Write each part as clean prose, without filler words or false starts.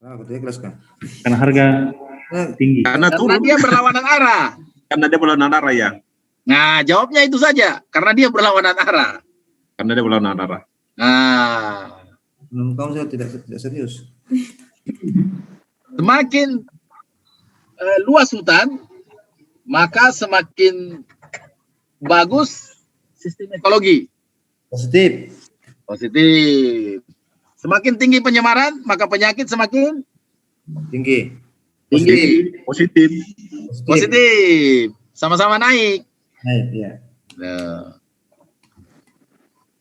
Betul kelas kan? Karena harga tinggi. Karena dia berlawanan arah. Karena dia berlawanan arah ya. Nah, jawabnya itu saja. Karena dia berlawanan arah. Karena dia berlawanan arah. Nah, Menurut kamu saya tidak serius. semakin luas hutan, maka semakin bagus sistem ekologi. Positif. Positif. Semakin tinggi penyemaran, maka penyakit semakin Tinggi. tinggi. Positif. Positif. Sama-sama naik. Naik, ya. Nah.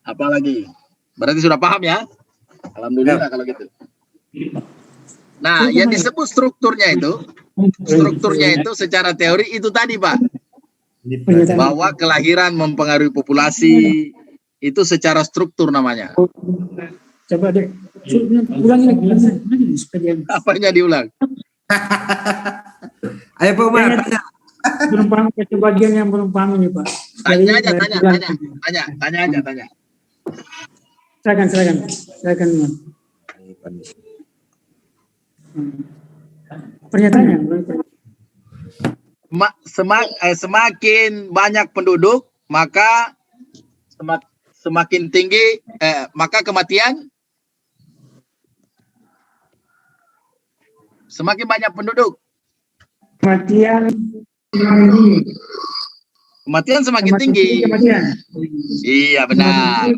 Apalagi? Berarti sudah paham ya? Alhamdulillah kalau gitu. Nah, yang disebut strukturnya itu secara teori itu tadi, Pak. Bahwa kelahiran mempengaruhi populasi itu secara struktur namanya. Coba deh, ulangi lagi supaya Apanya diulang? Ayo Pak Umar, tanya. belum paham ke bagian yang belum paham ini Pak. Tanya aja. Silakan. Pernyataannya. Semakin banyak penduduk, maka semakin tinggi, maka kematian. Semakin banyak penduduk, kematian semakin tinggi. Iya benar.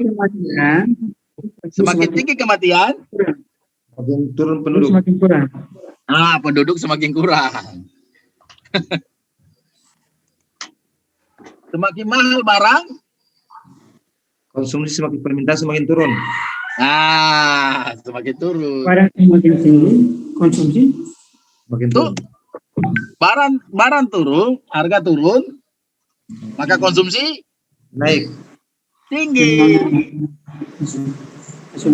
Semakin tinggi kematian, Makin turun penduduk. Semakin kurang. Penduduk semakin kurang. Semakin mahal barang, Konsumsi semakin, permintaan semakin turun. semakin turun. Barang semakin tinggi, konsumsi Makin Tuh, turun. barang turun, harga turun, maka konsumsi Naik. tinggi.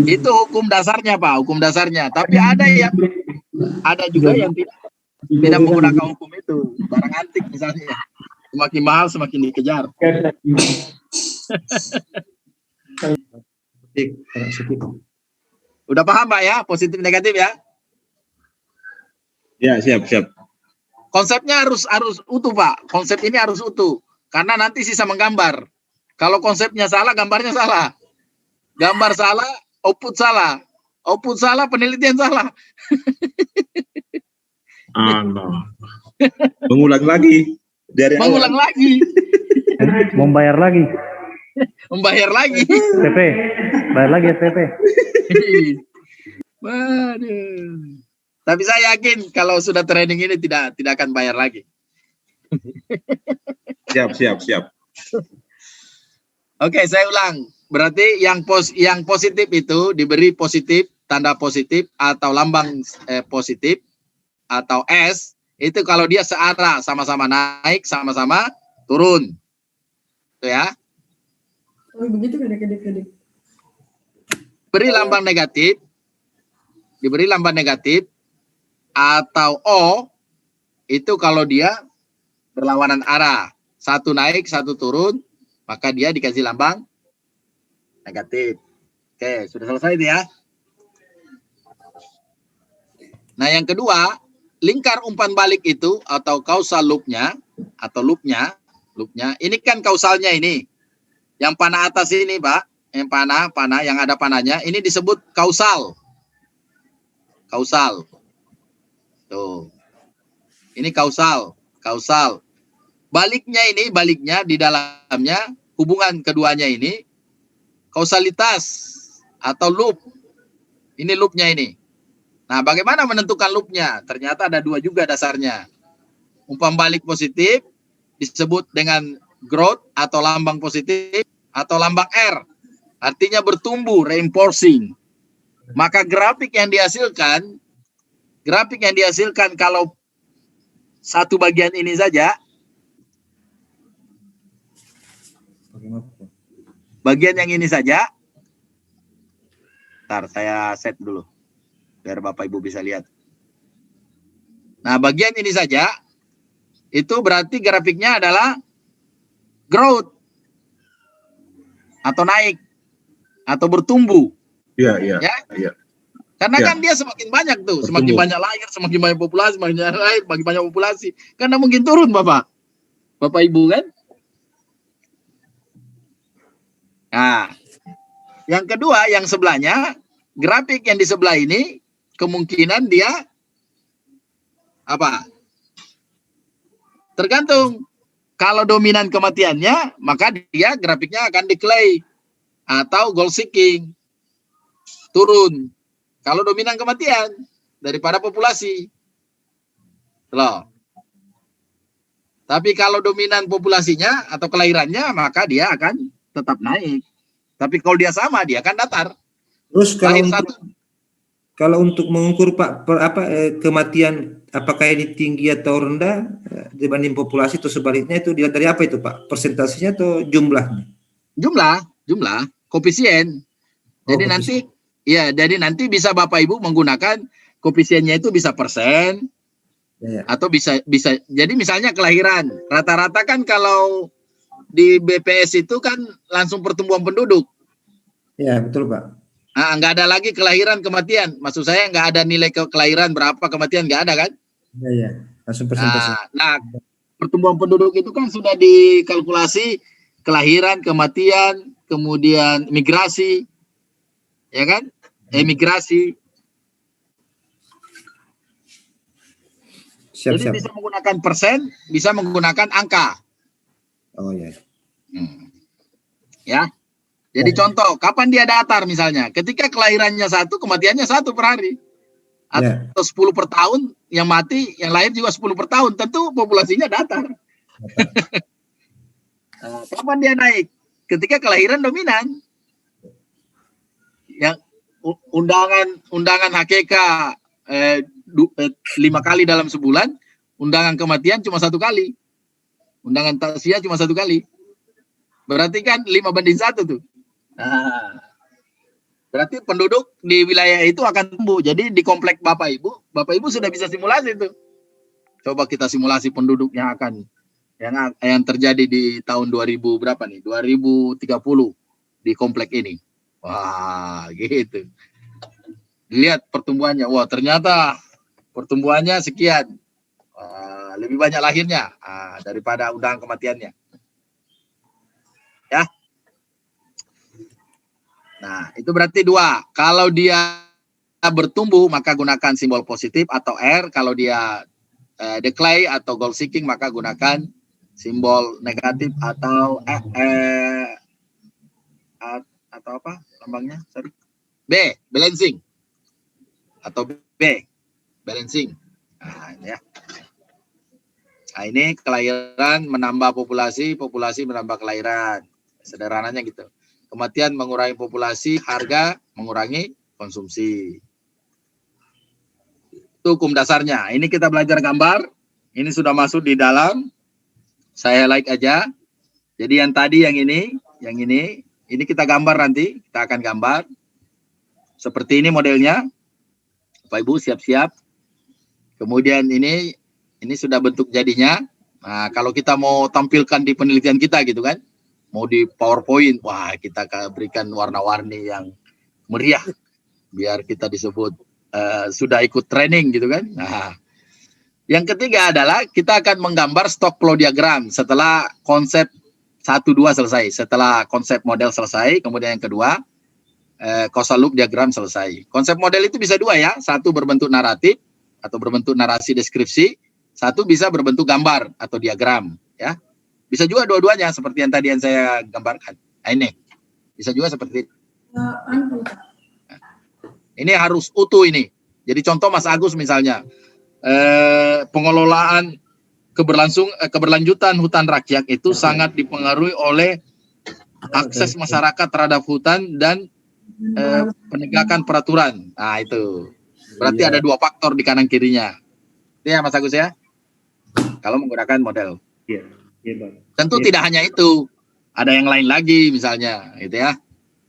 Itu hukum dasarnya, Pak, hukum dasarnya. Tapi ada juga yang tidak menggunakan hukum itu. Barang antik misalnya, semakin mahal semakin dikejar. Udah paham, Pak ya, positif negatif ya? Ya, siap. Konsepnya harus utuh, Pak. Konsep ini harus utuh. Karena nanti sisa menggambar. Kalau konsepnya salah, gambarnya salah. Gambar salah, output salah. Output salah, penelitian salah. Mengulang lagi dari Mengulang awal. lagi. Membayar lagi. Membayar lagi. SPP. Bayar lagi SPP. Waduh. Tapi saya yakin kalau sudah training ini tidak akan bayar lagi. Siap. Oke, saya ulang. Berarti yang positif itu diberi positif, tanda positif atau lambang positif atau S, itu kalau dia searah, sama-sama naik, sama-sama turun. Itu ya. Oh, begitu kan adik-adik. Diberi lambang negatif atau O, itu kalau dia berlawanan arah. Satu naik, satu turun, maka dia dikasih lambang negatif. Oke, sudah selesai itu ya. Nah, yang kedua, lingkar umpan balik itu atau causal loop-nya atau loop-nya, ini kan kausalnya ini. Yang panah atas ini, Pak, yang panah yang ada panahnya, ini disebut kausal. Kausal. Tuh. Ini kausal. Baliknya di dalamnya hubungan keduanya ini kausalitas atau loop. Ini loopnya ini. Nah, bagaimana menentukan loopnya? Ternyata ada dua juga dasarnya. Umpan balik positif disebut dengan growth atau lambang positif atau lambang R. Artinya bertumbuh, reinforcing. Maka grafik yang dihasilkan kalau satu bagian ini saja, bagian yang ini saja, ntar saya set dulu biar Bapak Ibu bisa lihat. Nah, bagian ini saja itu berarti grafiknya adalah growth atau naik atau bertumbuh. Iya. Karena Ya. kan dia semakin banyak tuh, semakin Bertumbuh. banyak lahir, semakin banyak populasi, semakin banyak lahir, semakin banyak populasi. Karena mungkin turun Bapak Ibu kan. Nah, yang kedua, yang sebelahnya, grafik yang di sebelah ini kemungkinan dia apa? Tergantung. Kalau dominan kematiannya, maka dia grafiknya akan decline atau goal seeking, turun. Kalau dominan kematian daripada populasi. Loh. Tapi kalau dominan populasinya atau kelahirannya, maka dia akan tetap naik. Tapi kalau dia sama, dia akan datar. Terus Lahir satu. kalau untuk mengukur Pak kematian apakah ini tinggi atau rendah dibanding populasi atau sebaliknya itu dilihat dari apa itu Pak? Persentasenya atau jumlahnya? Jumlah, koefisien. Jadi koefisien. nanti, ya, jadi nanti bisa Bapak Ibu menggunakan koefisiennya itu bisa persen Ya, ya. atau bisa. Jadi misalnya kelahiran, rata-rata kan kalau di BPS itu kan langsung pertumbuhan penduduk. Ya, betul Pak. Nah, nggak ada lagi kelahiran kematian. Maksud saya nggak ada nilai kelahiran berapa kematian, nggak ada kan? Ya, ya. Langsung persentase. Nah, pertumbuhan penduduk itu kan sudah dikalkulasi kelahiran, kematian, kemudian migrasi, ya kan? Emigrasi. Siap, Jadi siap. bisa menggunakan persen, bisa menggunakan angka. Oh ya. Ya. Jadi contoh, kapan dia datar misalnya? Ketika kelahirannya 1, kematiannya 1 per hari. Ya. Atau 10 per tahun, yang mati, yang lahir juga 10 per tahun. Tentu populasinya datar. Kapan dia naik? Ketika kelahiran dominan. Yang undangan HKK 5 kali dalam sebulan, undangan kematian cuma 1 kali. Undangan takziah cuma 1 kali. Berarti kan 5:1 tuh. Nah, berarti penduduk di wilayah itu akan tumbuh. Jadi di komplek Bapak Ibu sudah bisa simulasi itu. Coba kita simulasi penduduk yang akan yang terjadi di tahun 2000 berapa nih? 2030 di komplek ini. Wah, gitu. Lihat pertumbuhannya. Wah, ternyata pertumbuhannya sekian. Wah, lebih banyak lahirnya daripada undangan kematiannya. Ya. Nah, itu berarti 2. Kalau dia bertumbuh, maka gunakan simbol positif atau R. Kalau dia decline atau goal seeking, maka gunakan simbol negatif atau atau apa lambangnya? Sorry. B, balancing. Atau B, balancing. Nah, ya. Nah, ini kelahiran menambah populasi, populasi menambah kelahiran. Sederhananya gitu. Kematian mengurangi populasi, harga mengurangi konsumsi. Itu hukum dasarnya. Ini kita belajar gambar. Ini sudah masuk di dalam. Saya like aja. Jadi yang tadi yang ini kita gambar nanti. Kita akan gambar. Seperti ini modelnya. Bapak Ibu siap-siap. Kemudian ini sudah bentuk jadinya. Nah, kalau kita mau tampilkan di penelitian kita gitu kan. Mau di PowerPoint, wah kita berikan warna-warni yang meriah biar kita disebut sudah ikut training gitu kan. Nah, yang ketiga adalah kita akan menggambar stock flow diagram setelah konsep 1-2 selesai, setelah konsep model selesai, kemudian yang kedua causal loop diagram selesai. Konsep model itu bisa 2 ya, 1 berbentuk naratif atau berbentuk narasi deskripsi, 1 bisa berbentuk gambar atau diagram ya. Bisa juga dua-duanya seperti yang tadi yang saya gambarkan. Nah, ini bisa juga seperti itu. Ini harus utuh ini. Jadi contoh Mas Agus misalnya pengelolaan keberlanjutan hutan rakyat itu sangat dipengaruhi oleh akses masyarakat terhadap hutan dan penegakan peraturan. Nah itu berarti ada 2 faktor di kanan kirinya. Itu ya Mas Agus ya. Kalau menggunakan model. Iya. Iya, Bang. Tentu tidak hanya itu, ada yang lain lagi misalnya, gitu ya.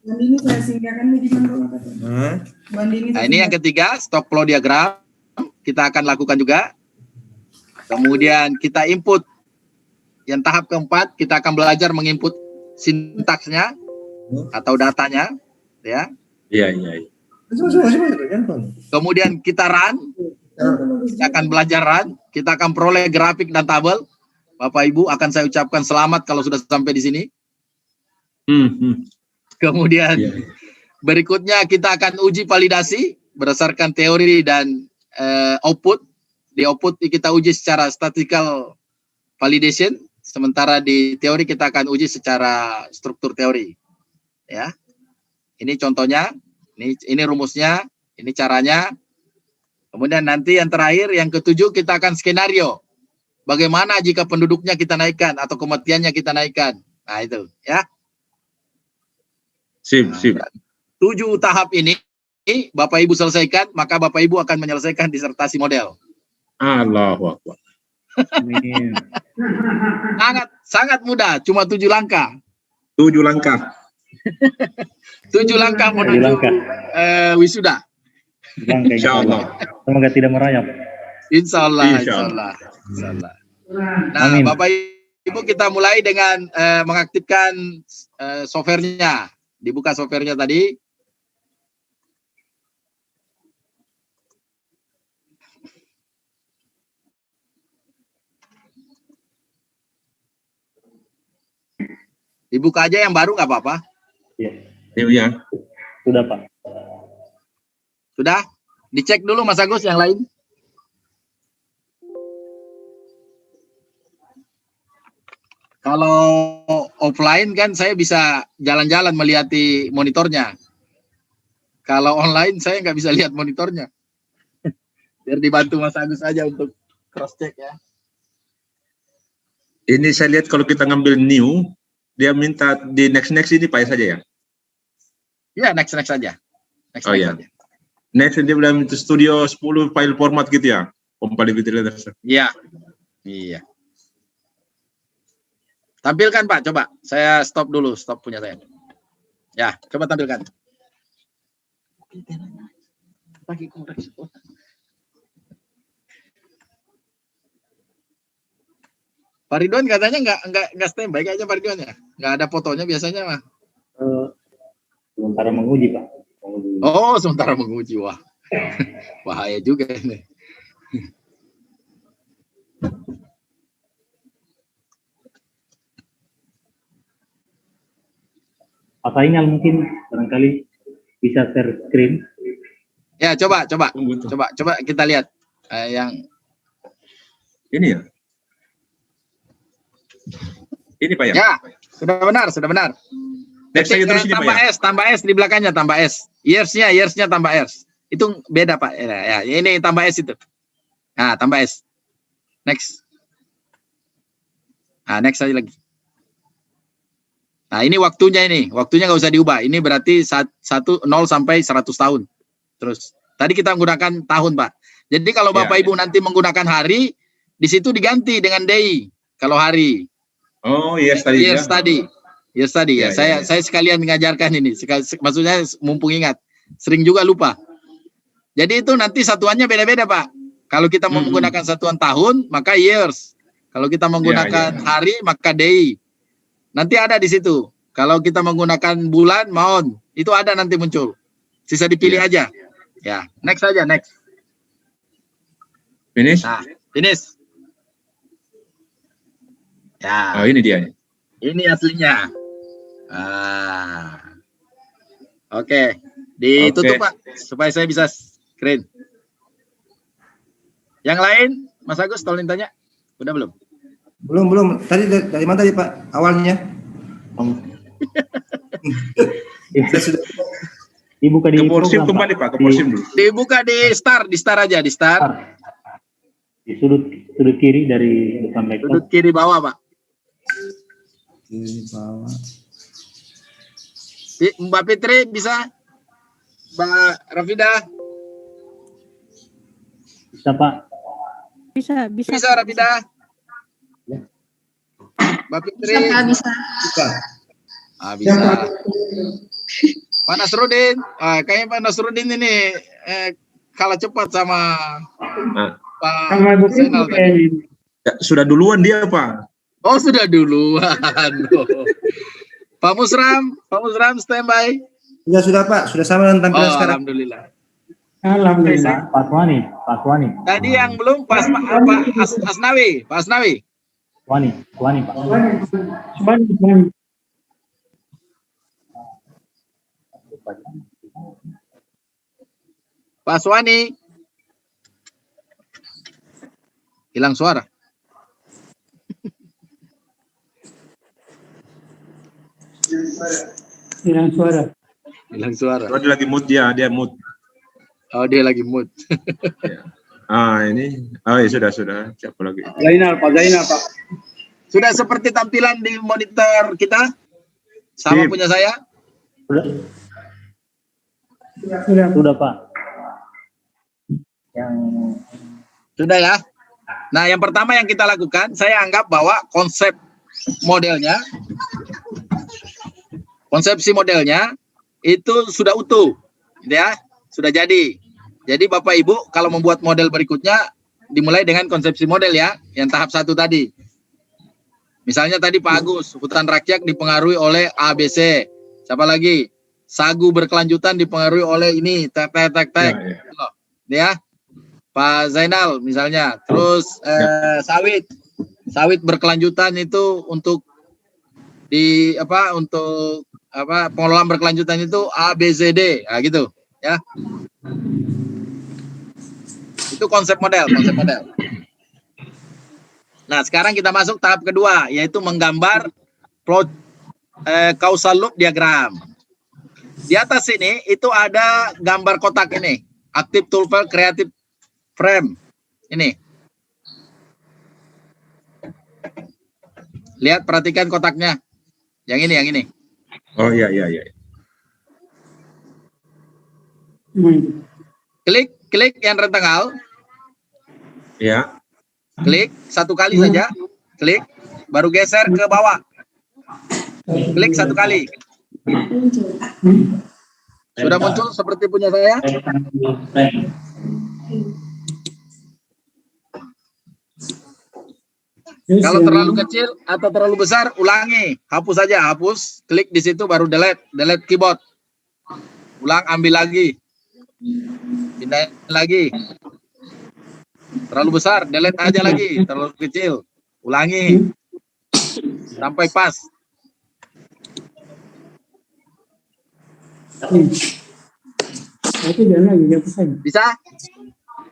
Bandini saya singkirkan di mana Bandini. Nah ini yang ketiga, stock flow diagram kita akan lakukan juga. Kemudian kita input yang tahap keempat, kita akan belajar menginput sintaksnya atau datanya, ya. Iya. Kemudian kita run, kita akan belajar run, kita akan peroleh grafik dan tabel. Bapak Ibu akan saya ucapkan selamat kalau sudah sampai di sini. Kemudian berikutnya kita akan uji validasi berdasarkan teori dan output. Di output kita uji secara statistical validation, sementara di teori kita akan uji secara struktur teori. Ya, ini contohnya, ini rumusnya, ini caranya. Kemudian nanti yang terakhir, yang ketujuh, kita akan skenario. Bagaimana jika penduduknya kita naikkan atau kematiannya kita naikkan. Nah itu, ya. Sip. 7 tahap ini Bapak Ibu selesaikan, maka Bapak Ibu akan menyelesaikan disertasi model. Allahu Akbar. Amin. Sangat mudah, cuma 7 langkah. 7 langkah. 7 langkah menuju wisuda. Insya Allah. Semoga tidak merayap. Insya Allah. Nah, Amin. Bapak Ibu, kita mulai dengan mengaktifkan softwarenya. Dibuka softwarenya tadi. Dibuka aja yang baru nggak apa-apa. Iya. Sudah, Pak. Sudah? Dicek dulu Mas Agus yang lain. Kalau offline kan saya bisa jalan-jalan melihat di monitornya. Kalau online saya nggak bisa lihat monitornya. Biar dibantu Mas Agus aja untuk cross check ya. Ini saya lihat kalau kita ngambil new, dia minta di next ini Pak saja ya? Iya, next saja. Next Iya. saja. Next dia bilang itu studio 10 file format gitu ya? Compatibility letter. Iya. Iya. Tampilkan Pak, coba. Saya stop dulu, stop punya saya. Ya, coba tampilkan. Pak Ridwan katanya nggak standby kayaknya Pak Ridwan ya? Nggak ada fotonya biasanya mah. Sementara menguji, Pak. Oh, sementara menguji. Wah, bahaya juga ini. Pak Sainal mungkin barangkali bisa share screen. Ya, coba kita lihat yang Ini ya? Ini Pak ya? ya sudah benar. Next aja terus ini Pak ya? tambah S di belakangnya tambah S. Years-nya tambah S. Itu beda Pak. Ya, ini tambah S itu. Nah, tambah S. Next. Nah, next aja lagi. Nah, ini waktunya nggak usah diubah. Ini berarti 0 sampai 100 tahun. Terus, tadi kita menggunakan tahun, Pak. Jadi kalau Bapak Ibu nanti menggunakan hari, di situ diganti dengan day. Kalau hari. Oh, years tadi. Years tadi ya. Saya sekalian mengajarkan ini. Maksudnya mumpung ingat. Sering juga lupa. Jadi itu nanti satuannya beda-beda, Pak. Kalau kita mau menggunakan satuan tahun, maka years. Kalau kita menggunakan hari, maka day. Nanti ada di situ. Kalau kita menggunakan bulan, month, itu ada nanti muncul. Sisa dipilih aja. Ya, next aja, next. Finish? Nah, finish. Ya. Oh, ini dia. Ini aslinya. Oke. Ditutup, Pak, supaya saya bisa screen. Yang lain, Mas Agus, tolong tanya. Udah belum? Belum. Tadi dari mana tadi Pak awalnya? Saya sudah Dibuka di Ke Porsim program, kembali Pak, ke Porsim dulu. Dibuka di start aja, di start. Di sudut kiri dari depan laptop. Sudut kiri bawah, Pak. di bawah. Mbak Fitri bisa? Mbak Rafida? Bisa, Pak. Bisa Rafida? Mbak Fitri? Bisa. Bisa. Pak Nasrudin, kayaknya Pak Nasrudin ini kalah cepat sama Pak Sama Ibu Zainal Fitri tadi. kayaknya. Ya, sudah duluan dia Pak. Oh, sudah duluan. Pak Musram standby. Sudah Pak, sudah sama dengan tampilan Oh, sekarang. alhamdulillah. Alhamdulillah. Pak Swani. Tadi yang belum Asnawi, Pak Asnawi. Swani, Pak. Sebanyak. Pak Aswani. Hilang suara. Hilang suara. Hilang suara. Oh, dia lagi mood dia mood. Oh, dia lagi mood. Ini. Oh ya sudah. Siapa lagi? Zainal Pak. Sudah seperti tampilan di monitor kita? Sama Sip. punya saya? Sudah Pak. Yang Sudah ya. Nah, yang pertama yang kita lakukan, saya anggap bahwa konsepsi modelnya itu sudah utuh, ya, sudah jadi. Jadi Bapak Ibu kalau membuat model berikutnya dimulai dengan konsepsi model ya, yang tahap 1 tadi. Misalnya tadi Pak Agus, hutan rakyat dipengaruhi oleh ABC. Siapa lagi? Sagu berkelanjutan dipengaruhi oleh ini, tek. Ya. Pak Zainal misalnya. Terus sawit berkelanjutan itu untuk pengelolaan berkelanjutan itu ABCD, nah, gitu ya. Itu konsep model. Nah, sekarang kita masuk tahap kedua, yaitu menggambar plot causal loop diagram. Di atas ini itu ada gambar kotak ini, active tool file creative frame. Ini. Lihat, perhatikan kotaknya. Yang ini. Oh iya. Klik yang rectangle. Ya. Klik 1 kali saja. Klik, baru geser ke bawah. Klik 1 kali. Sudah muncul seperti punya saya? Kalau terlalu kecil atau terlalu besar, ulangi. Hapus saja, hapus. Klik di situ baru delete keyboard. Ulang, ambil lagi. Pindahin lagi. Terlalu besar, delete aja lagi. Terlalu kecil, ulangi. Sampai pas. Bisa?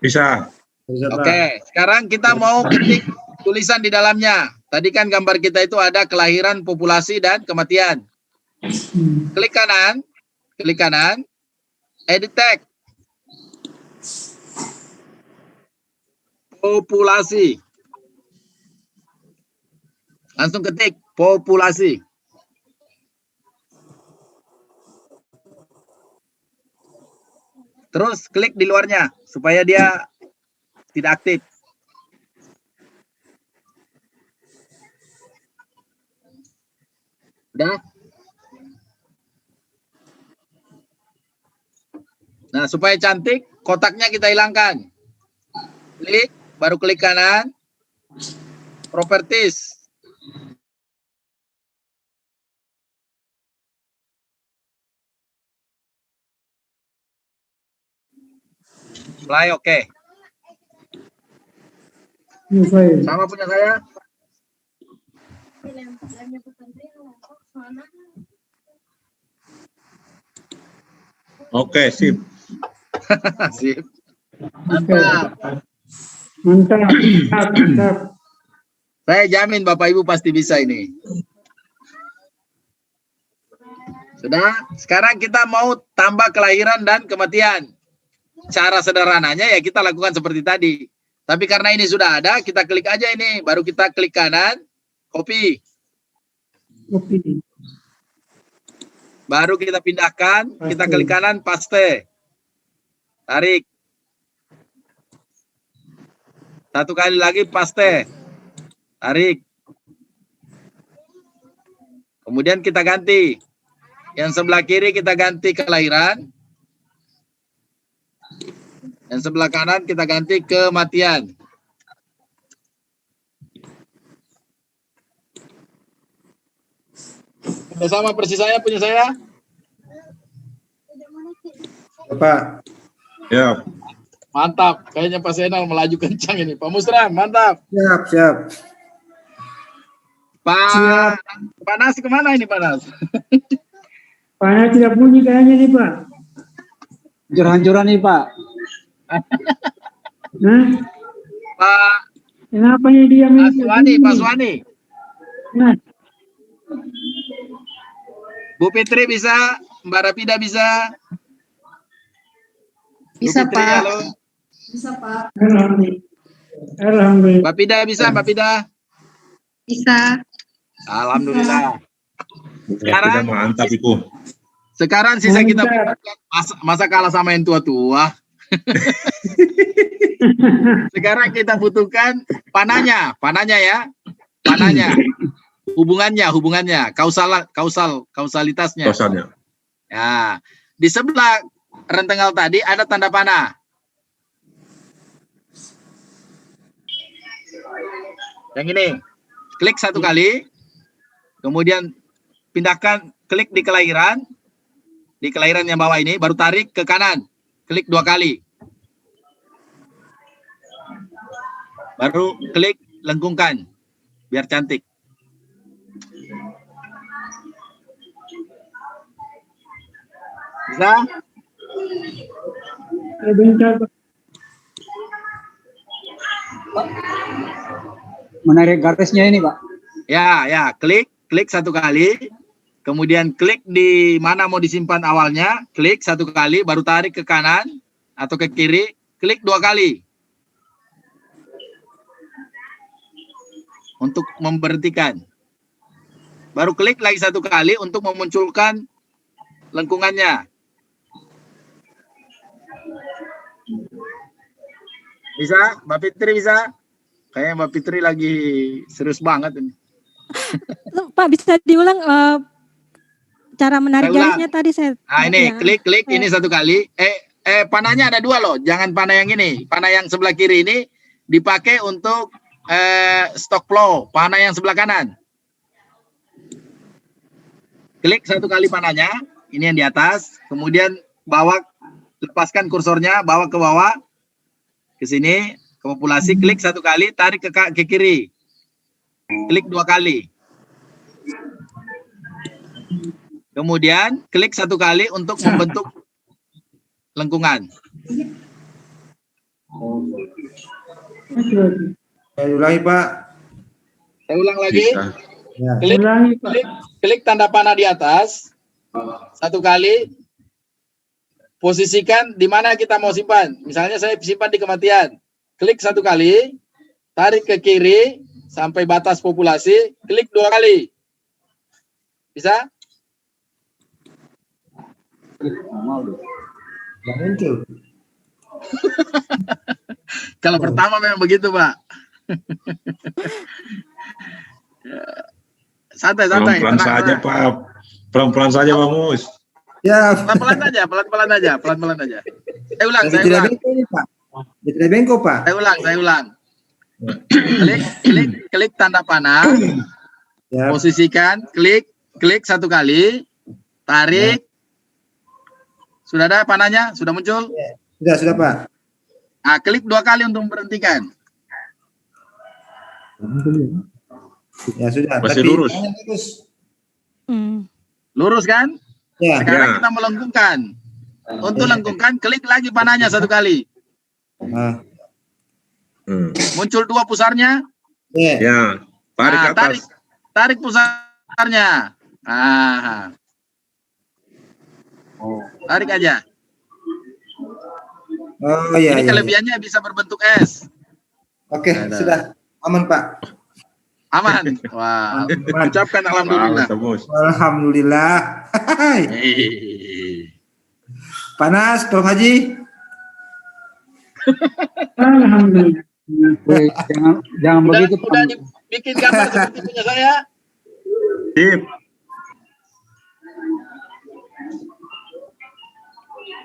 Bisa. Oke, sekarang kita mau ketik tulisan di dalamnya. Tadi kan gambar kita itu ada kelahiran, populasi, dan kematian. Klik kanan, edit text. Populasi. Langsung ketik populasi. Terus klik di luarnya supaya dia tidak aktif. Udah? Nah, supaya cantik, kotaknya kita hilangkan. Klik, baru klik kanan. Properties. Play, oke. Sama punya saya. Oke, sip. Sip. Mantap. Mantap. Saya jamin Bapak Ibu pasti bisa ini. Sudah, sekarang kita mau tambah kelahiran dan kematian. Cara sederhananya ya kita lakukan seperti tadi. Tapi karena ini sudah ada, kita klik aja ini. Baru kita klik kanan, copy. Baru kita pindahkan, kita klik kanan, paste. Tarik. 1 kali lagi, paste. Tarik. Kemudian kita ganti. Yang sebelah kiri kita ganti kelahiran. Yang sebelah kanan kita ganti kematian. Sudah sama persis saya punya saya? Pak. Ya. Mantap. Kayaknya Pak Senal melaju kencang ini. Pak Musram, mantap. Siap, siap. Pak Nas kemana ini Pak Nas? Panas tidak bunyi kayaknya nih Pak. Hancur-hancuran nih Pak. Hah? Pak Kenapa nih dia main Suwani, begini? Pak Suwani. Nah, Bu Fitri bisa, Mbak Rapida bisa. Bisa, Bu Fitri, Pak. halo. Bisa, Pak. Alhamdulillah. Alhamdulillah. Mbak Pida bisa, Mbak Pida. Bisa. Alhamdulillah. Ya, kita mantap itu. Sekarang sisa kita Mantap. masa kalah sama yang tua-tua. Sekarang kita butuhkan panahnya ya. Panahnya. Hubungannya, kausalitasnya. Kosannya. Ya. Di sebelah rentengal tadi ada tanda panah. Yang ini. Klik satu kali. Kemudian pindahkan, klik di kelahiran. Di kelahiran yang bawah ini, baru tarik ke kanan. Klik 2 kali. Baru klik lengkungkan. Biar cantik. Bisa? Sebentar Pak. Menarik garisnya ini Pak. Ya, klik satu kali. Kemudian klik di mana mau disimpan awalnya, klik satu kali, baru tarik ke kanan atau ke kiri, klik 2 kali. Untuk memberhentikan. Baru klik lagi 1 kali untuk memunculkan lengkungannya. Bisa? Mbak Fitri bisa? Kayaknya Mbak Fitri lagi serius banget ini. Pak bisa diulang cara menarik Saya ulang. garisnya tadi saya. Nah ini ya. klik ini 1 kali. Panahnya ada 2 loh. Jangan panah yang ini. Panah yang sebelah kiri ini dipakai untuk stock flow. Panah yang sebelah kanan. Klik 1 kali panahnya. Ini yang di atas. Kemudian lepaskan kursornya, bawa ke bawah. Ke sini, ke populasi. Klik 1 kali, tarik ke kiri. Klik 2 kali. Kemudian klik 1 kali untuk membentuk lengkungan. Saya ulangi, Pak. Saya ulang lagi. Bisa. Ya. Ulangi Pak. Klik tanda panah di atas. 1 kali. Posisikan di mana kita mau simpan. Misalnya saya simpan di kematian. Klik 1 kali. Tarik ke kiri sampai batas populasi. Klik 2 kali. Bisa? Nggak muncul. Kalau pertama memang begitu, Pak. Santai. Pelan-pelan tenang, saja, tenang. Pak. Pelan-pelan saja, Pak Mus. Ya. Pelan-pelan aja. Saya ulang. Tidak bengkok ini, Pak. Tidak bengkok, Pak. Saya ulang. Klik tanda panah. Ya. Posisikan, klik 1 kali. Tarik. Sudah ada panahnya? Sudah muncul? Sudah, Pak. Nah, klik 2 kali untuk memberhentikan. Ya sudah. Masih Tapi lurus. tangan terus. Lurus kan? Ya. Sekarang Ya. kita melengkungkan. Untuk lengkungkan, klik lagi panahnya 1 kali. Ah. Muncul 2 pusarnya. Ya. Ya, tarik ke Nah, atas. tarik pusarnya. Nah. Tarik aja. Oh iya. Ini iya. kelebihannya bisa berbentuk S. Oke, sudah aman, Pak. Aman. Wah, ucapkan alhamdulillah. Pak Mus. Alhamdulillah. Panas, Prof Haji. Alhamdulillah. Woi, jangan begitu Udah Pak. dibikin gambar seperti punya saya. Sip.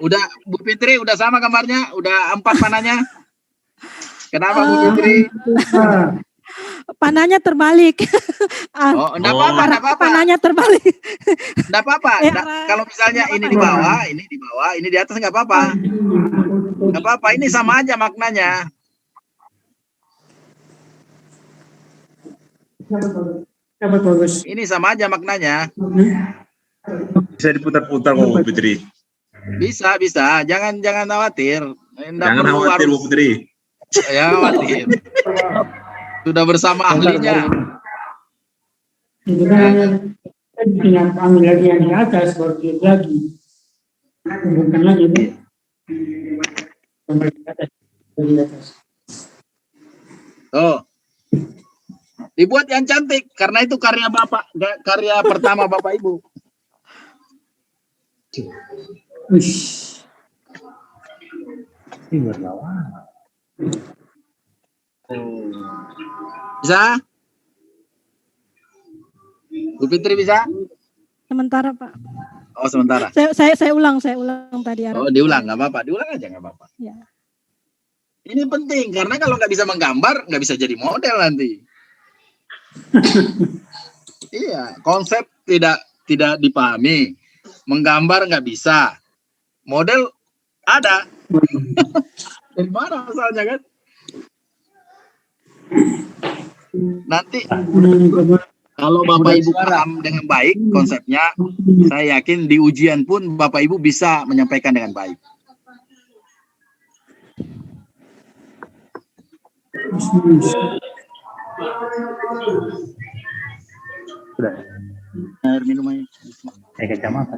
Udah Bu Fitri udah sama gambarnya, udah 4 panahnya. Kenapa Bu Fitri? panahnya terbalik. Oh, enggak apa-apa, enggak apa-apa. Panahnya terbalik. Enggak apa-apa. Kalau misalnya ini di bawah, ini di atas enggak apa-apa. Enggak apa-apa, ini sama aja maknanya. Dapat bagus. Ini sama aja maknanya. Bisa diputar-putar kok, Bu Fitri. Bisa. Jangan khawatir. Nggak Jangan perlu khawatir, Bu Fitri. Ya, khawatir. Sudah bersama ahlinya. Itu kan tinggal ambil lagi yang di atas, baru dia lagi. Hubungkan lagi, Bu. Kembali ke atas. Di atas. Tuh. Dibuat yang cantik karena itu karya Bapak, karya pertama Bapak Ibu. Uish. Bisa? Bu Fitri bisa? Sementara Pak. Oh, sementara. Saya ulang tadi. Oh, diulang nggak apa-apa. Diulang aja nggak apa-apa. Ya. Ini penting karena kalau nggak bisa menggambar nggak bisa jadi model nanti. Iya, konsep tidak dipahami, menggambar nggak bisa, model ada. Dari mana asalnya kan? Nanti kalau Bapak Ibu paham dengan baik konsepnya, saya yakin di ujian pun Bapak Ibu bisa menyampaikan dengan baik. Sudah. Air minum aja. Saya kacamata.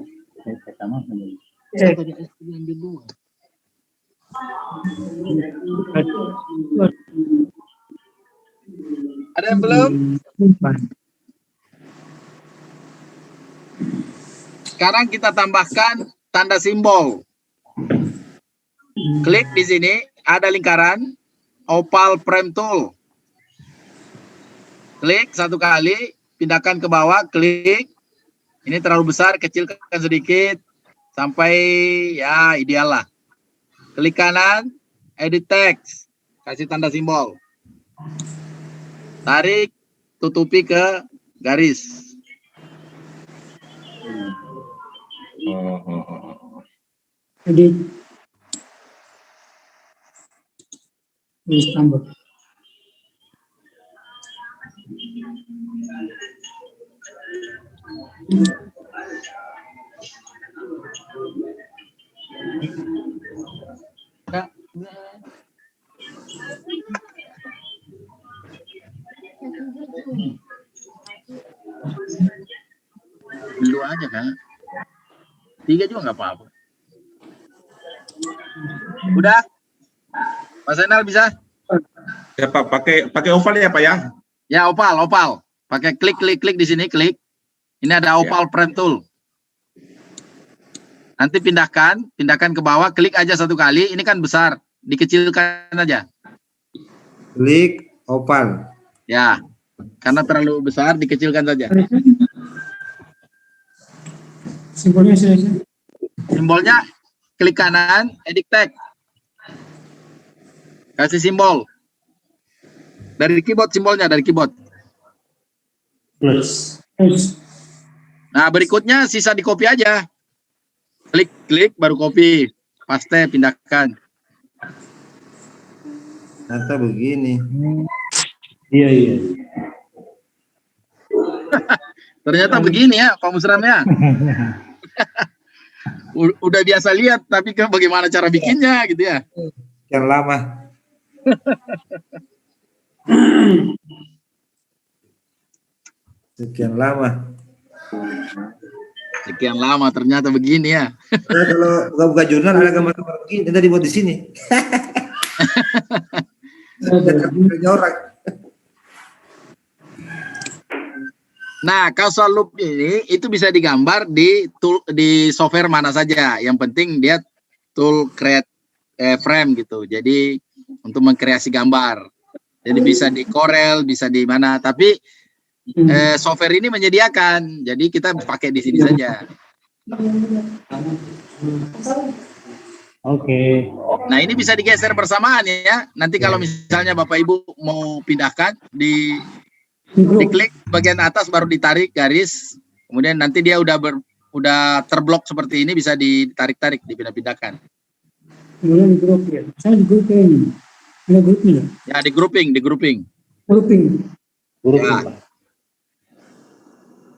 Tadi es krim ambil dua. Ada yang belum? Sekarang kita tambahkan tanda simbol. Klik di sini, ada lingkaran, opal frame tool. Klik satu kali, pindahkan ke bawah, klik. Ini terlalu besar, kecilkan sedikit, sampai ya ideal lah. Klik kanan, edit text, kasih tanda simbol. Tarik, tutupi ke garis. Jadi, tambah. Dulu aja kan. 3 juga nggak apa-apa. Udah? Mas Zainal bisa? Ya Pak, pakai oval ya Pak ya? Ya, opal. Pakai klik di sini, klik. Ini ada opal frame tool. Nanti pindahkan ke bawah, klik aja satu kali. Ini kan besar, dikecilkan aja. Klik opal. Ya, karena terlalu besar, dikecilkan saja. Simbolnya selesai. Simbolnya klik kanan, edit text. Kasih simbol. Dari keyboard simbolnya, dari keyboard. Plus. Nah, berikutnya sisa di copy aja. Klik, baru copy. Paste, pindahkan. Ternyata begini. Iya. Ternyata begini ya, Pak Musram ya. Udah biasa lihat, tapi kan bagaimana cara bikinnya gitu ya. Sekian lama. Sekian lama ternyata begini ya. Nah, kalau buka jurnal ada gambar-gambar begini, tadi buat di sini. Orang. Nah, causal loop ini itu bisa digambar di software mana saja. Yang penting dia tool create frame gitu. Jadi untuk mengkreasi gambar. Jadi bisa di Corel, bisa di mana. Tapi software ini menyediakan. Jadi kita pakai di sini saja. Oke. Nah, ini bisa digeser bersamaan ya. Nanti kalau misalnya Bapak Ibu mau pindahkan di Di grup. Diklik bagian atas baru ditarik garis, kemudian nanti dia udah terblok seperti ini, bisa ditarik-tarik, dipindah-pindahkan. Kemudian di grup ya. Saya di grup ini. Ada grupnya. Ya, di grouping. Grouping. Buruk Ya. Pak.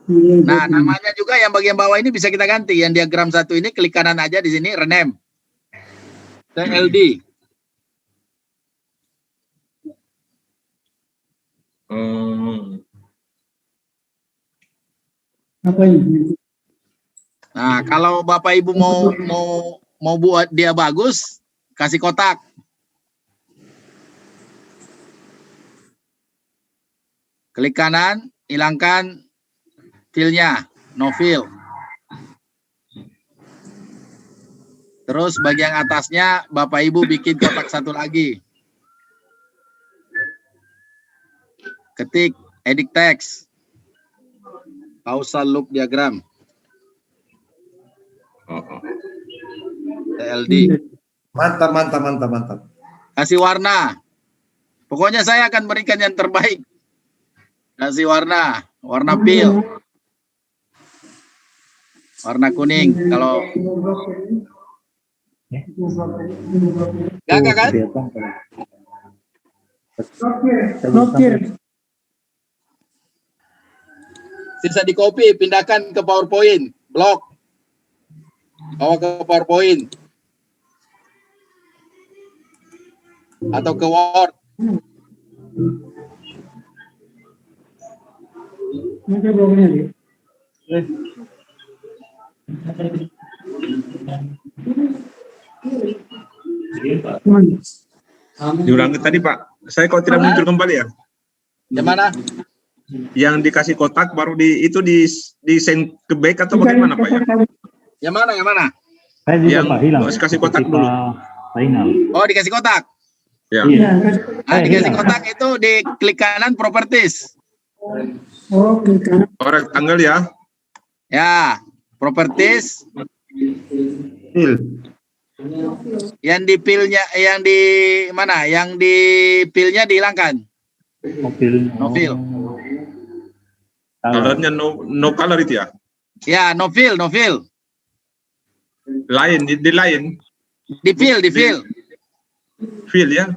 Kemudian Nah, grouping. namanya juga yang bagian bawah ini bisa kita ganti. Yang diagram 1 ini klik kanan aja di sini, rename. TLD. Apa ini? Nah, kalau Bapak Ibu mau buat dia bagus, kasih kotak. Klik kanan, hilangkan fill-nya, no fill. Terus bagian atasnya Bapak Ibu bikin kotak satu lagi. Ketik edit text. Causal loop diagram. TLD. Mantap. Kasih warna. Pokoknya saya akan berikan yang terbaik. Kasih warna pil. Warna kuning. Kalau gak kan? Blokir. Sisa di copy, pindahkan ke PowerPoint. Blok. Bawa ke PowerPoint. Atau ke Word. Nanti blokirnya deh. Diulangi tadi Pak, saya kok tidak muncul kembali ya? Yang mana? Yang dikasih kotak baru di send ke back atau bagaimana Pak ya? Yang mana? Saya juga Yang Pak hilang. kasih kotak Ketika dulu. final. Oh, dikasih kotak. Ya. Iya. Nah, dikasih hilang. kotak itu di klik kanan properties. Oh, klik kanan. Orang tanggal ya. Ya, properties. Fill. Yang di pilnya, yang di mana? Yang di pilnya dihilangkan. Mobil. No fill. Colornya no color itu ya. Ya, no fill. Lain di lain Di fill. fill ya.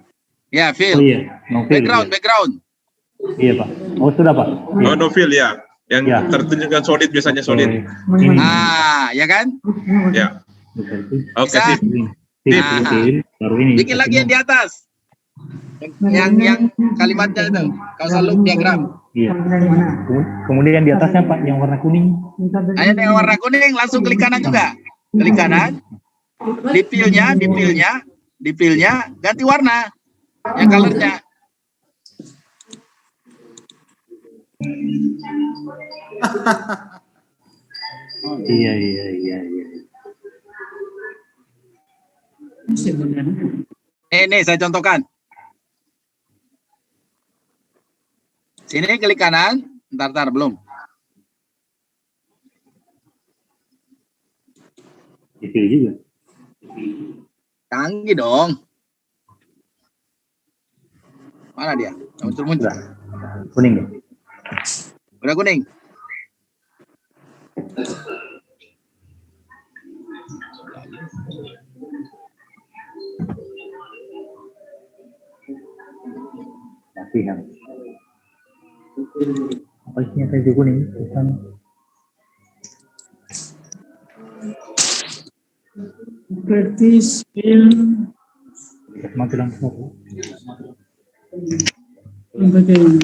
Ya, Oh fill. iya. No fill, Background. Iya Pak. Oh sudah Pak. Oh no fill ya. Yang Ya. tertunjukkan solid biasanya solid. Ini. Ah, ya kan? Ya. Oke Bisa. sip. Sip. Baru ini. Bikin lagi yang di atas. Yang kalimatnya itu. Causal loop diagram. Iya. Kemudian di atasnya Pak yang warna kuning. Hanya yang warna kuning langsung klik kanan juga. Klik kanan. Di pilnya ganti warna. Yang colornya. Iya. Ini saya contohkan. Sini klik kanan. Ntar belum. Itu juga. Canggih dong. Mana dia? Muncul. Kuning ya? Udah kuning. Latihan. Apa isinya saya kuning? Bukan. Practice film Mati langsung. bagaimana?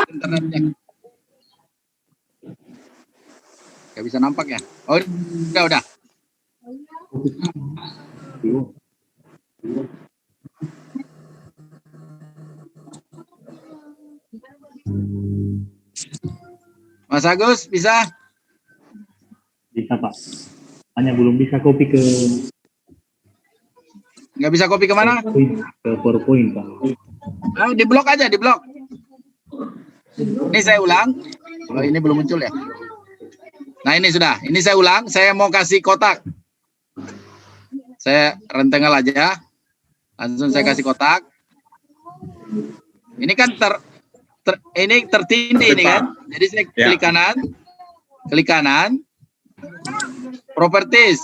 Internetnya. Gak bisa nampak ya? Oh, udah. Mas Agus, bisa? Bisa Pak. Hanya belum bisa copy ke Nggak bisa copy kemana? PowerPoint Pak. Oh, di blok aja, di blok. Ini saya ulang. Oh, ini belum muncul ya? Nah ini sudah, ini saya ulang, saya mau kasih kotak. Saya rentengal aja, langsung saya kasih kotak. Ini kan ini tertindih ini kan, jadi saya klik kanan, properties.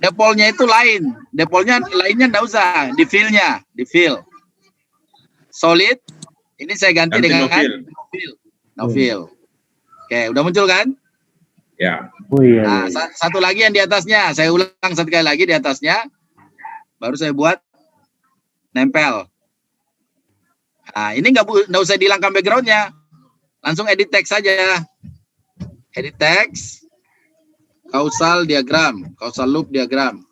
Depolnya itu lain, lainnya enggak usah, di fill. Solid, ini saya ganti dengan no fill. Oke, udah muncul kan? Ya. Oh iya. Nah, satu lagi yang di atasnya, saya ulang satu kali lagi di atasnya, baru saya buat nempel. Nah, ini nggak usah dihilangkan backgroundnya, langsung edit text saja. Edit text, causal loop diagram.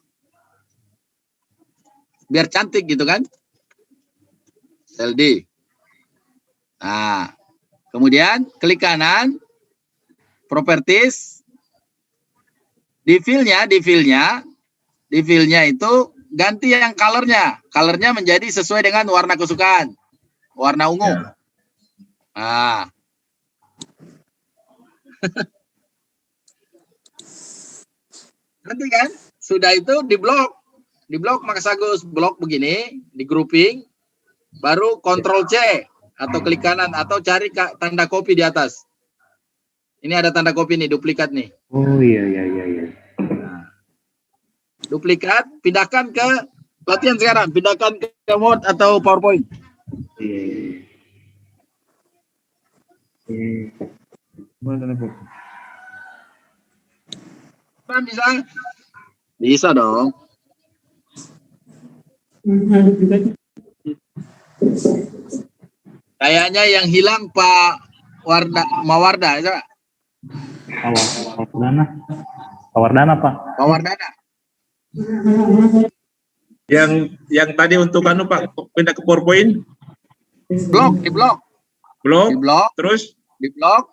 Biar cantik gitu kan? Sel D. Nah, kemudian klik kanan, properties, di fill-nya itu ganti yang colornya menjadi sesuai dengan warna kesukaan, warna ungu. Nah. Nanti kan sudah itu di blok Mas Agus, blok begini, di grouping, baru Ctrl C atau klik kanan atau cari tanda copy di atas. Ini ada tanda copy nih, duplikat nih. Oh iya. Nah, duplikat, pindahkan ke latihan sekarang, pindahkan ke Word atau PowerPoint. Iya. Mana Bu? Bisa? Bisa dong. Kayaknya yang hilang Pak Mawarda, coba. Pawardana Pak. Mawardana. Yang tadi untuk Pak pindah ke PowerPoint? Di blok. Terus Di blok.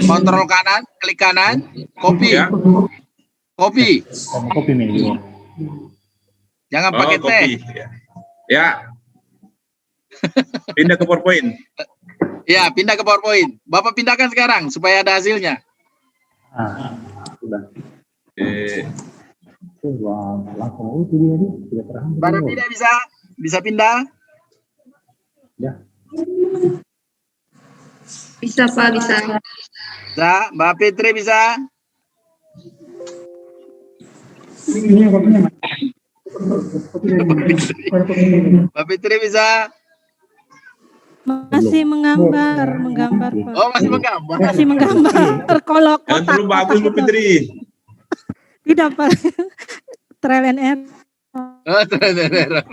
Kontrol kanan, klik kanan, copy. ya. Copy. Copy menu. Jangan pakai T. Copy. Ya. Pindah ke PowerPoint. Ya, pindah ke PowerPoint. Bapak pindahkan sekarang supaya ada hasilnya. Sudah. Langsung itu dia nih, sudah terang. Bapak tidak bisa pindah? Ya. Bisa Pak, bisa. Bisa, Mbak Fitri bisa? Ini kopinya Mas. Mbak Fitri bisa? Masih menggambar Pak. Oh, masih menggambar. Masih menggambar kolok Yang kotak. terlalu bagus Bu Fitri. Tidak Pak. Trial and error. Oh, trial and error.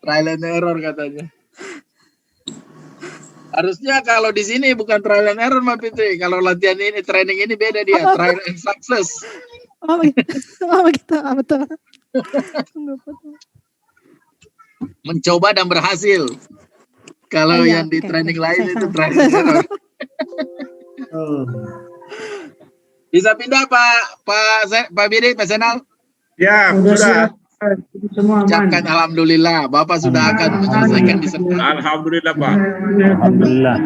Trial and error katanya. Harusnya kalau di sini bukan trial and error Mbak Fitri. Kalau latihan ini, training ini beda dia. Trial and success. Oh begitu. Betul. Mencoba dan berhasil. Kalau yang di training lain itu trial and error. Bisa pindah Pak Bidi, Pak Senal? Ya, sudah. Semua aman. Ucapkan alhamdulillah, Bapak sudah akan menyelesaikan di sana. Alhamdulillah Pak. Alhamdulillah.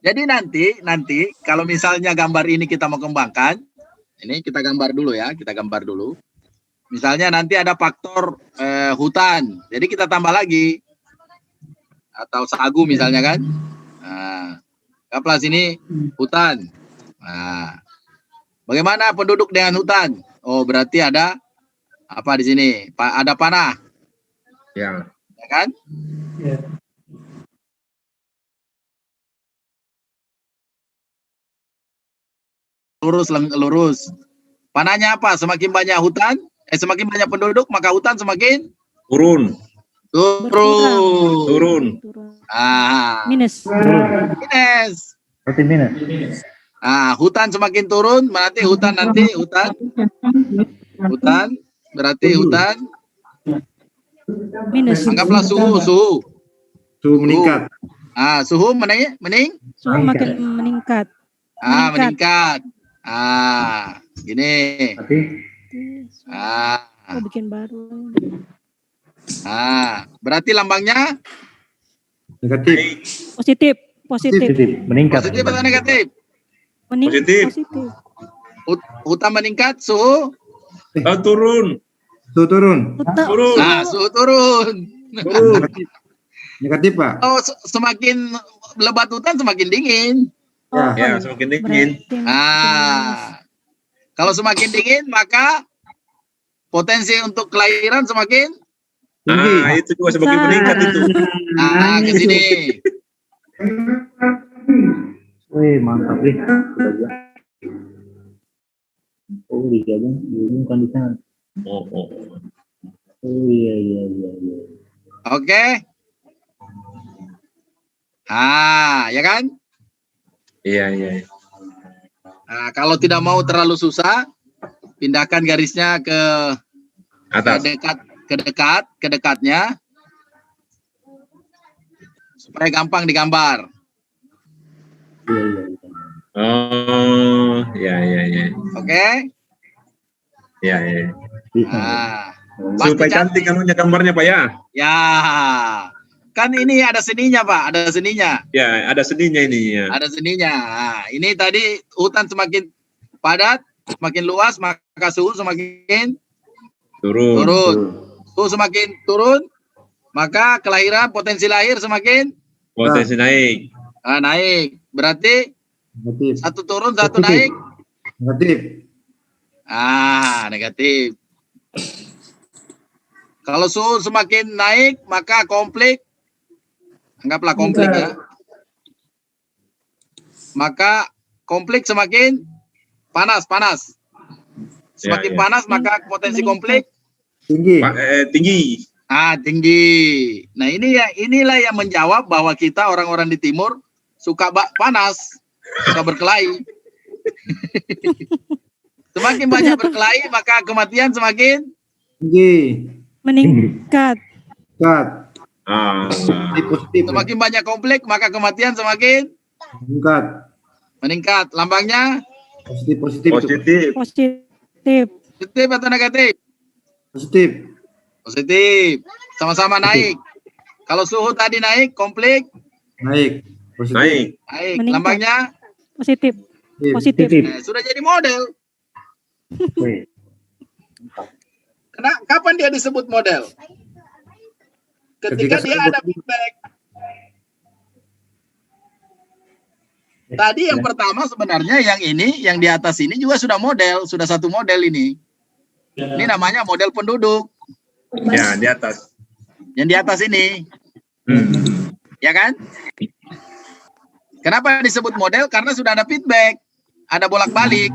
Jadi nanti kalau misalnya gambar ini kita mau kembangkan, ini kita gambar dulu ya, Misalnya nanti ada faktor hutan, jadi kita tambah lagi atau sagu misalnya kan. Nah, kaplas ini hutan. Nah, bagaimana penduduk dengan hutan? Oh, berarti ada apa di sini? Ada panah. Ya. Ya kan? Ya. Lurus. Panahnya apa? Semakin banyak hutan, semakin banyak penduduk, maka hutan semakin Turun. Minus. Berarti minus. Hutan semakin turun, berarti hutan Minus. Anggaplah suhu meningkat. Suhu Suhu makin meningkat. Meningkat. Gini. Bikin baru. Berarti lambangnya Negatif. Positif. Positif. Positif. Meningkat. Positif atau negatif? Positif. Positif. Hutang meningkat, suhu Turun. Suhu turun. Turun. nah suhu turun. Turun. Negatif. Negatif, Pak. Oh, semakin lebat hutan semakin dingin. Oh, Ya, semakin dingin. berarti Kalau semakin dingin maka potensi untuk kelahiran semakin Tinggi. Itu juga semakin besar. meningkat itu. ke sini. Wih, mantap nih. Oh, digabungkan di sana. Oh. Oh iya. Oke. Ya kan? Iya. Nah, kalau tidak mau terlalu susah, pindahkan garisnya ke Atas. dekatnya supaya gampang digambar. Iya. Oh, iya. Oke? Iya. Bisa. Pasti Supaya cantik anunya gambarnya, Pak ya. Ya. Kan ini ada seninya, Pak, ada seninya. Ya, ada seninya ini ya. Ada seninya. Ini tadi hutan semakin padat, semakin luas, maka suhu semakin Turun. Suhu semakin turun, maka kelahiran potensi lahir semakin Potensi naik. naik. Berarti Negatif. satu turun, satu Positif. naik. Negatif. Negatif. Kalau suhu semakin naik, maka konflik, anggaplah konflik ya. Maka konflik semakin panas. Semakin Ya. panas, maka potensi konflik Tinggi. Tinggi. tinggi. Nah, inilah yang menjawab bahwa kita orang-orang di timur suka panas, suka berkelahi. Semakin banyak berkelahi, maka kematian semakin Tinggi. meningkat. Dekat. Positif. semakin banyak konflik, maka kematian semakin Meningkat. meningkat. Lambangnya Positif. Positif. Positif. positif atau negatif? Positif. Positif. Sama-sama naik. Kalau suhu tadi naik, konflik Naik. Positif. Naik. naik. Meningkat. Lambangnya Positif. Positif. sudah jadi model. Wih. Kapan dia disebut model? Ketika dia ada feedback. Tadi yang pertama sebenarnya yang di atas ini juga sudah satu model ini. Ini namanya model penduduk. Ya, di atas. Yang di atas ini. Ya kan? Kenapa disebut model? Karena sudah ada feedback. Ada bolak-balik.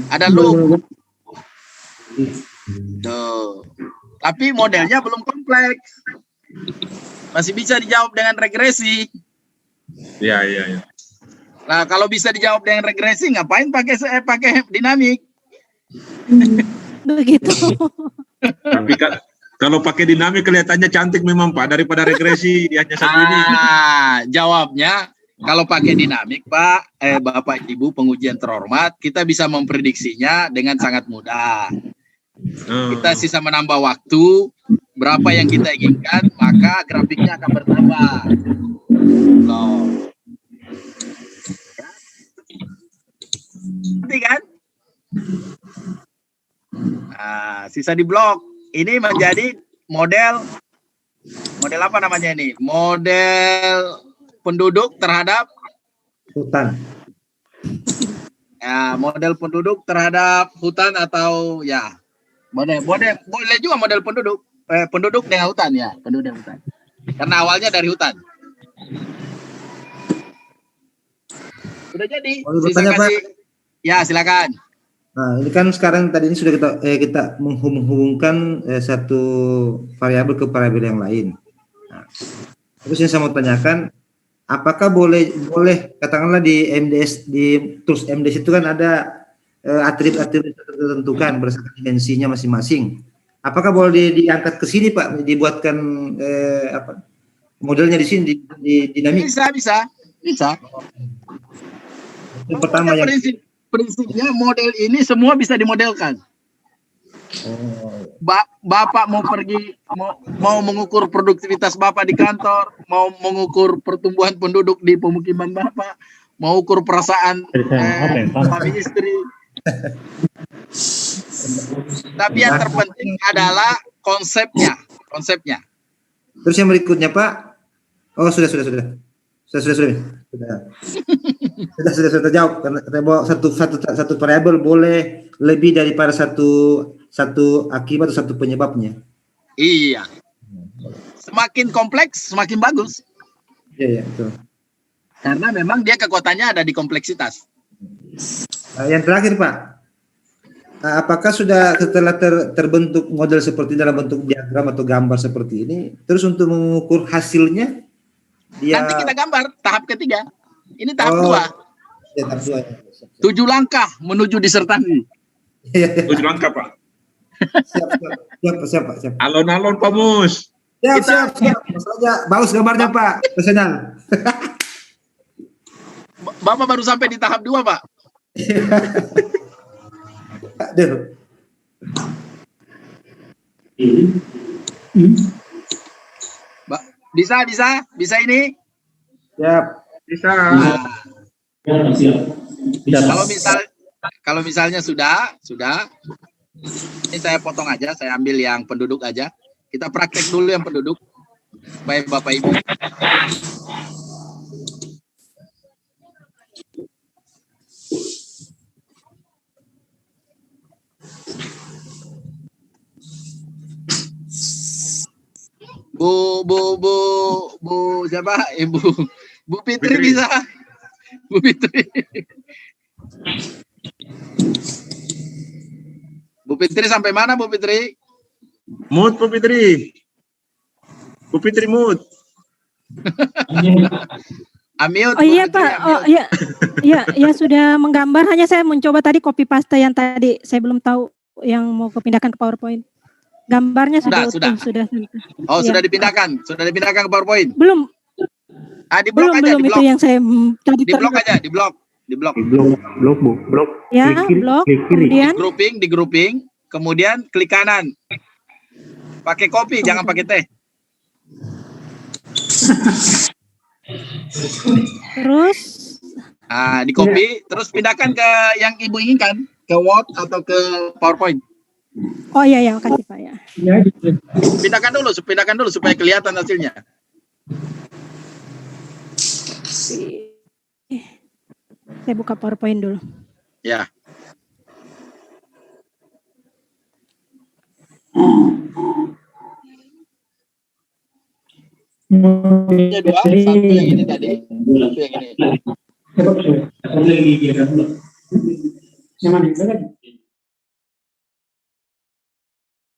Ada loop. Tuh. Tapi modelnya belum kompleks. Masih bisa dijawab dengan regresi. Ya. Nah, kalau bisa dijawab dengan regresi, ngapain pakai dinamik? Begitu. Tapi kalau pakai dinamik kelihatannya cantik memang Pak daripada regresi hanya satu ini. Jawabnya kalau pakai dinamik, Pak, Bapak Ibu pengujian terhormat, kita bisa memprediksinya dengan sangat mudah. Kita sisa menambah waktu, berapa yang kita inginkan, maka grafiknya akan bertambah. Nanti kan? Sisa di blok. Ini menjadi model apa namanya ini? Model penduduk terhadap Hutan. ya, model penduduk terhadap hutan atau ya boleh juga model penduduk dengan hutan ya, penduduk dengan hutan. Karena awalnya dari hutan. Sudah jadi. Boleh bertanya, Pak? Ya, silakan. Nah, ini kan sekarang tadi ini sudah kita menghubungkan satu variabel ke variabel yang lain. Nah, terus yang saya mau tanyakan, apakah boleh katakanlah di MDS, di tools MDS itu kan ada atribut-atribut tertentu kan berdasarkan dimensinya masing-masing. Apakah boleh diangkat ke sini Pak, dibuatkan modelnya di sini di dinamik? Bisa. Yang pertama yang prinsipnya model ini semua bisa dimodelkan. oh. Bapak mau pergi, mau mengukur produktivitas Bapak di kantor, mau mengukur pertumbuhan penduduk di pemukiman Bapak, mau ukur perasaan suami istri. Tapi yang terpenting adalah konsepnya. Terus yang berikutnya Pak, oh sudah terjawab karena bahwa satu variabel boleh lebih daripada satu akibat atau satu penyebabnya. Iya. Semakin kompleks, semakin bagus. Iya, betul. Karena memang dia kekuatannya ada di kompleksitas. Yang terakhir Pak, apakah sudah setelah terbentuk model seperti dalam bentuk diagram atau gambar seperti ini, terus untuk mengukur hasilnya, Nanti kita gambar tahap ketiga. Ini tahap 2. Ya, tahap 2. 7 langkah menuju disertasi. 7 langkah Pak. Siap. Alon-alon Pak Mus. Siap. Masalahnya bagus gambarnya Pak, profesional. Bapak baru sampai di tahap 2 Pak. Aduh. Bisa ini? Siap. Bisa. Kalau misalnya sudah, ini saya potong aja, saya ambil yang penduduk aja. Kita praktek dulu yang penduduk, supaya Bapak Ibu. Bu siapa? Bu Fitri bisa. Bu Fitri. Bu Fitri sampai mana Bu Fitri? Mood Bu Fitri. Bu Fitri mood. Amiut. Oh iya Pak, oh iya sudah menggambar. Hanya saya mencoba tadi copy paste yang tadi. Saya belum tahu yang mau kepindahkan ke PowerPoint. Gambarnya sudah. Oh, ya. Sudah dipindahkan ke PowerPoint? Belum. Di blok aja, belum itu yang saya tadi di blok aja, di blok. Blok. Ya, blok. Kemudian di grouping, kemudian klik kanan. Pakai kopi, jangan pakai teh. Terus di copy, terus pindahkan ke yang Ibu inginkan, ke Word atau ke PowerPoint. oh iya makasih Pak ya. Pindahkan dulu supaya kelihatan hasilnya. Saya buka PowerPoint dulu. Ya. Ada 2, satu yang ini tadi, satu yang ini. Yang mana?